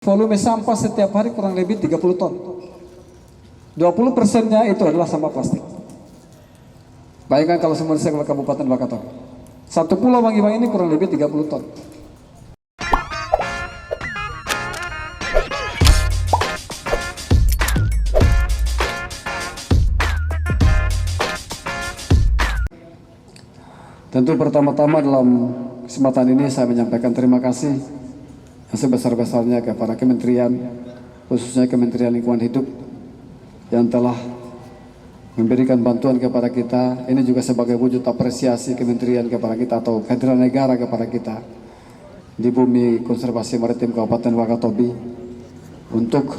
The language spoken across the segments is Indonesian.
Volume sampah setiap hari kurang lebih 30 ton. 20%-nya itu adalah sampah plastik. Bayangkan kalau semua desa Kabupaten Wakatobi. Satu pulau Bang Ibang ini kurang lebih 30 ton. Tentu pertama-tama dalam kesempatan ini saya menyampaikan terima kasih yang sebesar-besarnya kepada kementerian, khususnya Kementerian Lingkungan Hidup yang telah memberikan bantuan kepada kita. Ini juga sebagai wujud apresiasi kementerian kepada kita atau kehadiran negara kepada kita di bumi konservasi maritim Kabupaten Wakatobi untuk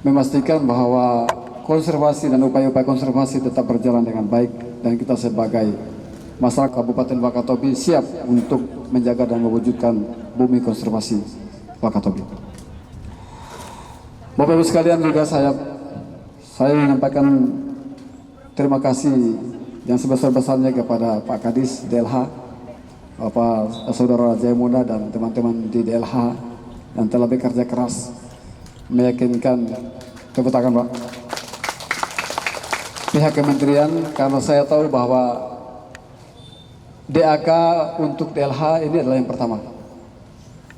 memastikan bahwa konservasi dan upaya-upaya konservasi tetap berjalan dengan baik, dan kita sebagai masyarakat Kabupaten Wakatobi siap untuk menjaga dan mewujudkan bumi konservasi Wakatobi. Bapak Ibu sekalian, juga saya menyampaikan terima kasih yang sebesar-besarnya kepada Pak Kadis DLH, Bapak Saudara Jayamuna dan teman-teman di DLH yang telah bekerja keras meyakinkan, tepuk tangan Pak, pihak kementerian, karena saya tahu bahwa DAK untuk DLH ini adalah yang pertama.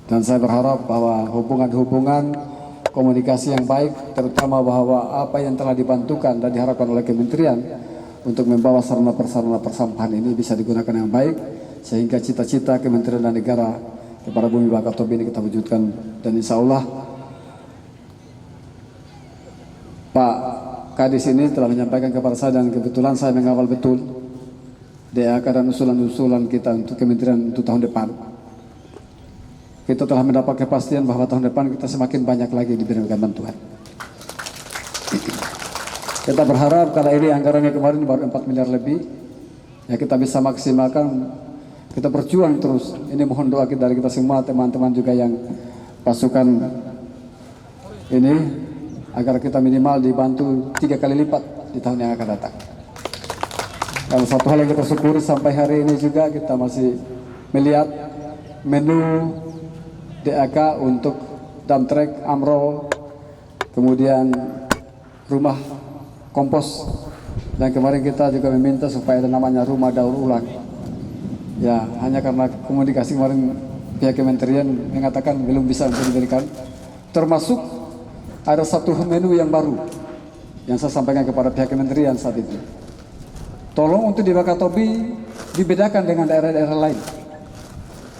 Dan saya berharap bahwa hubungan-hubungan komunikasi yang baik, terutama bahwa apa yang telah dibantukan dan diharapkan oleh kementerian untuk membawa sarana-prasarana persampahan ini bisa digunakan yang baik, sehingga cita-cita kementerian dan negara kepada bumi Wakatobi ini kita wujudkan. Dan insya Allah Pak Kadis ini telah menyampaikan kepada saya, dan kebetulan saya mengawal betul DAK dan usulan-usulan kita untuk kementerian untuk tahun depan. Kita telah mendapat kepastian bahwa tahun depan kita semakin banyak lagi diberikan bantuan. Kita berharap kalau ini anggarannya kemarin baru 4 miliar lebih, ya kita bisa maksimalkan, kita berjuang terus. Ini mohon doa dari kita semua, teman-teman juga yang pasukan ini, agar kita minimal dibantu 3 kali lipat di tahun yang akan datang. Dan satu hal yang kita syukuri sampai hari ini juga, kita masih melihat menu DAK untuk dump truck, AMRO, kemudian rumah kompos, dan kemarin kita juga meminta supaya ada namanya rumah daur ulang. Ya, hanya karena komunikasi kemarin pihak kementerian mengatakan belum bisa untuk diberikan. Termasuk ada satu menu yang baru yang saya sampaikan kepada pihak kementerian saat itu. Tolong untuk di Wakatobi dibedakan dengan daerah-daerah lain.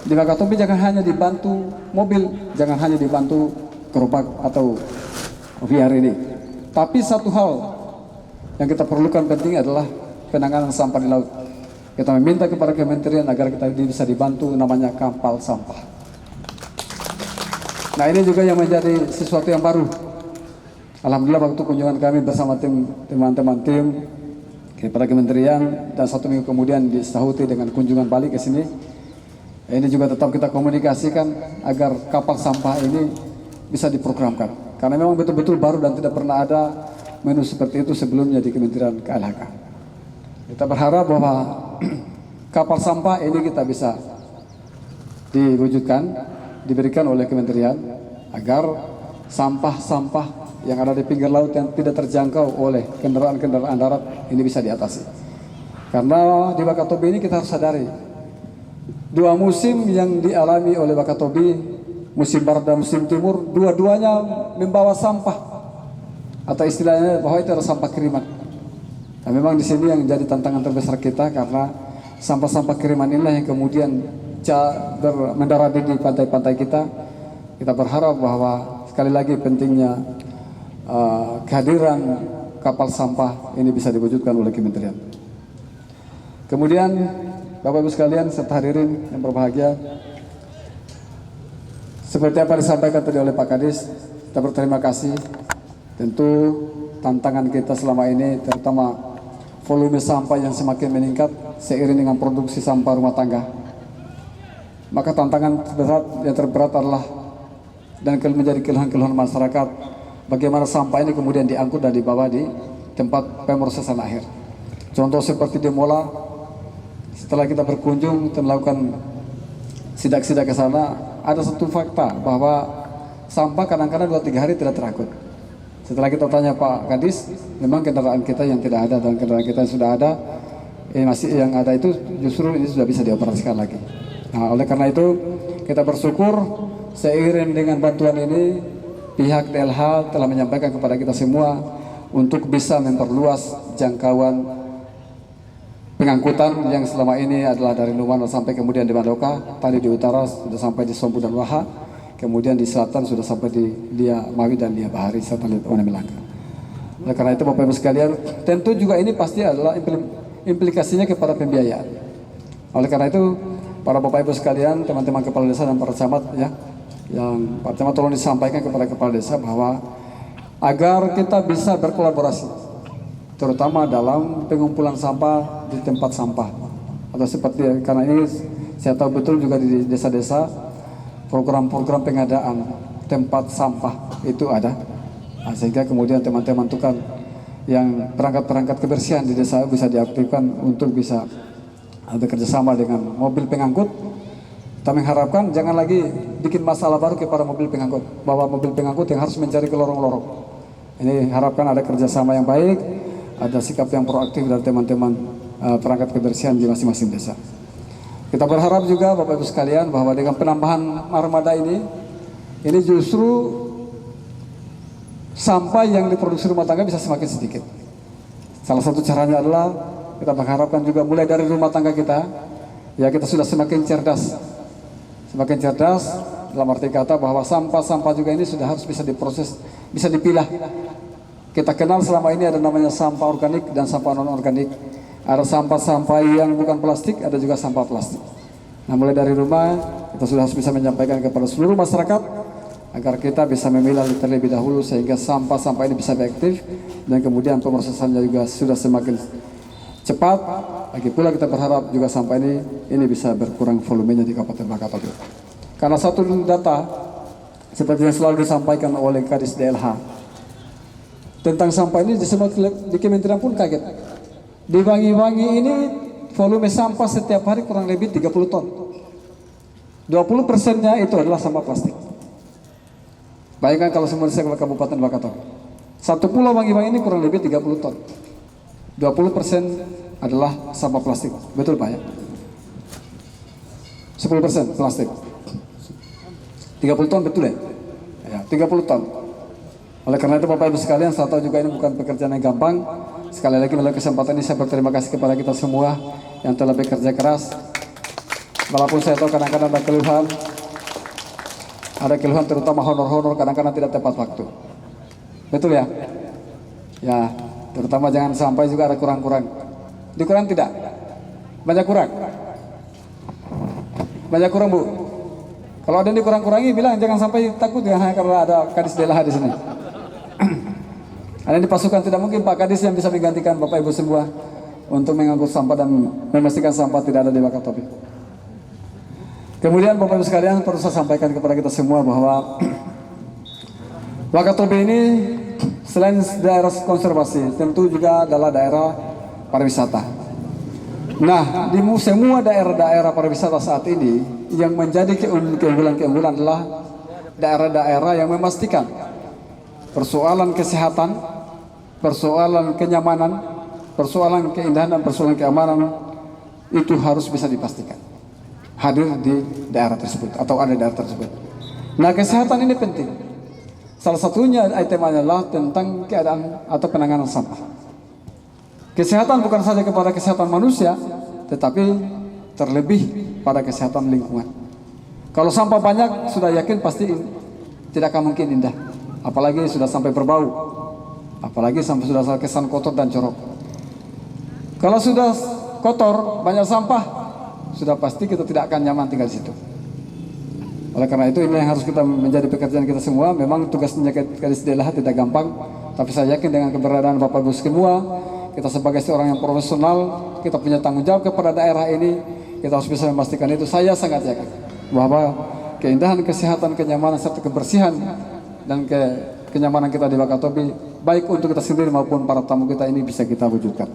Di Wakatobi jangan hanya dibantu mobil, jangan hanya dibantu gerobak atau VR ini. Tapi satu hal yang kita perlukan penting adalah penanganan sampah di laut. Kita meminta kepada kementerian agar kita bisa dibantu namanya kapal sampah. Nah, ini juga yang menjadi sesuatu yang baru. Alhamdulillah waktu kunjungan kami bersama teman-teman tim kepada kementerian, dan 1 minggu kemudian disahuti dengan kunjungan balik ke sini. Ini juga tetap kita komunikasikan agar kapal sampah ini bisa diprogramkan, karena memang betul-betul baru dan tidak pernah ada menu seperti itu sebelumnya di Kementerian KLHK. Kita berharap bahwa kapal sampah ini kita bisa diwujudkan, diberikan oleh kementerian, agar sampah-sampah yang ada di pinggir laut yang tidak terjangkau oleh kendaraan-kendaraan darat ini bisa diatasi. Karena di Wakatobi ini kita harus sadari, 2 musim yang dialami oleh Wakatobi, musim barat dan musim timur, dua-duanya membawa sampah, atau istilahnya bahwa itu adalah sampah kiriman. Nah, memang di sini yang jadi tantangan terbesar kita, karena sampah-sampah kiriman inilah yang kemudian mendarat di pantai-pantai kita. Kita berharap bahwa sekali lagi pentingnya kehadiran kapal sampah ini bisa diwujudkan oleh kementerian. Kemudian Bapak Ibu sekalian serta hadirin yang berbahagia, seperti apa disampaikan tadi oleh Pak Kadis, kita berterima kasih. Tentu tantangan kita selama ini, terutama volume sampah yang semakin meningkat seiring dengan produksi sampah rumah tangga, maka tantangan yang terberat adalah, dan menjadi keluhan-keluhan masyarakat, bagaimana sampah ini kemudian diangkut dan dibawa di tempat pemrosesan akhir. Contoh seperti di Mola, setelah kita berkunjung, kita melakukan sidak-sidak ke sana, ada satu fakta bahwa sampah kadang-kadang 2-3 hari tidak terangkut. Setelah kita tanya Pak Kadis, memang kendaraan kita yang tidak ada dan kendaraan kita yang sudah ada, masih yang ada itu justru ini sudah bisa dioperasikan lagi. Nah, oleh karena itu kita bersyukur seiring dengan bantuan ini pihak DLH telah menyampaikan kepada kita semua untuk bisa memperluas jangkauan pengangkutan yang selama ini adalah dari Lumano sampai kemudian di Mandoka, tadi di utara sudah sampai di Sombu dan Waha, kemudian di selatan sudah sampai di Lia Mawi dan Lia Bahari serta Wana Melaka. Oleh karena itu Bapak Ibu sekalian, tentu juga ini pasti adalah implikasinya kepada pembiayaan. Oleh karena itu para Bapak Ibu sekalian, teman-teman kepala desa dan para camat ya, yang Pak Camat tolong disampaikan kepada kepala desa bahwa agar kita bisa berkolaborasi, terutama dalam pengumpulan sampah di tempat sampah atau seperti karena ini saya tahu betul juga di desa-desa program-program pengadaan tempat sampah itu ada, sehingga kemudian teman-teman tukang yang perangkat-perangkat kebersihan di desa bisa diaktifkan untuk bisa bekerja sama dengan mobil pengangkut. Kita mengharapkan jangan lagi bikin masalah baru kepada mobil pengangkut, bahwa mobil pengangkut yang harus mencari ke lorong-lorong. Ini harapkan ada kerjasama yang baik, ada sikap yang proaktif dari teman-teman perangkat kebersihan di masing-masing desa. Kita berharap juga Bapak Ibu sekalian bahwa dengan penambahan armada ini justru sampah yang diproduksi rumah tangga bisa semakin sedikit. Salah satu caranya adalah kita mengharapkan juga mulai dari rumah tangga kita, ya kita sudah semakin cerdas dalam arti kata bahwa sampah-sampah juga ini sudah harus bisa diproses, bisa dipilah. Kita kenal selama ini ada namanya sampah organik dan sampah non-organik. Ada sampah-sampah yang bukan plastik, ada juga sampah plastik. Nah, mulai dari rumah kita sudah harus bisa menyampaikan kepada seluruh masyarakat agar kita bisa memilah terlebih dahulu sehingga sampah-sampah ini bisa efektif dan kemudian pemrosesannya juga sudah semakin cepat. Lagi pula kita berharap juga sampah ini bisa berkurang volumenya di Kabupaten Wakatobi. Karena satu data seperti yang selalu disampaikan oleh Kadis DLH tentang sampah ini di Kementerian pun kaget. Di Wangi-Wangi ini volume sampah setiap hari kurang lebih 30 ton. 20%-nya itu adalah sampah plastik. Bayangkan kalau semua desa Kabupaten Wakatobi. Satu pulau Wangi-Wangi ini kurang lebih 30 ton. 20% adalah sampah plastik. Betul Pak ya? 10% plastik. 30 ton betul ya? Ya, 30 ton. Oleh karena itu Bapak Ibu sekalian, saya tahu juga ini bukan pekerjaan yang gampang. Sekali lagi melalui kesempatan ini saya berterima kasih kepada kita semua yang telah bekerja keras. Walaupun saya tahu kadang-kadang ada keluhan terutama honor-honor kadang-kadang tidak tepat waktu. Betul ya? Ya, terutama jangan sampai juga ada kurang-kurang. Dikurang tidak? Banyak kurang? Banyak kurang Bu? Kalau ada yang dikurang-kurangi bilang jangan sampai takut ya karena ada Kadis DLH di sini. Ada yang dipasukan tidak mungkin Pak Kadis yang bisa menggantikan Bapak Ibu semua untuk mengangkut sampah dan memastikan sampah tidak ada di Wakatobi. Kemudian Bapak Ibu sekalian perlu saya sampaikan kepada kita semua bahwa Wakatobi ini selain daerah konservasi tentu juga adalah daerah pariwisata. Nah, di semua daerah-daerah pariwisata saat ini yang menjadi keunggulan-keunggulan adalah daerah-daerah yang memastikan persoalan kesehatan, persoalan kenyamanan, persoalan keindahan dan persoalan keamanan itu harus bisa dipastikan hadir di daerah tersebut atau ada di daerah tersebut. Nah, kesehatan ini penting. Salah satunya itemnya adalah tentang keadaan atau penanganan sampah. Kesehatan bukan saja kepada kesehatan manusia, tetapi terlebih pada kesehatan lingkungan. Kalau sampah banyak, sudah yakin pasti tidak akan mungkin indah. Apalagi sudah sampai berbau, apalagi sampai sudah kesan kotor dan jorok. Kalau sudah kotor, banyak sampah, sudah pasti kita tidak akan nyaman tinggal di situ. Oleh karena itu ini yang harus kita menjadi pekerjaan kita semua. Memang tugasnya Kadis DLH tidak gampang, tapi saya yakin dengan keberadaan Bapak Ibu semua, kita sebagai seorang yang profesional, kita punya tanggung jawab kepada daerah ini. Kita harus bisa memastikan itu. Saya sangat yakin bahwa keindahan, kesehatan, kenyamanan serta kebersihan dan kenyamanan kita di Wakatobi baik untuk kita sendiri maupun para tamu kita ini bisa kita wujudkan.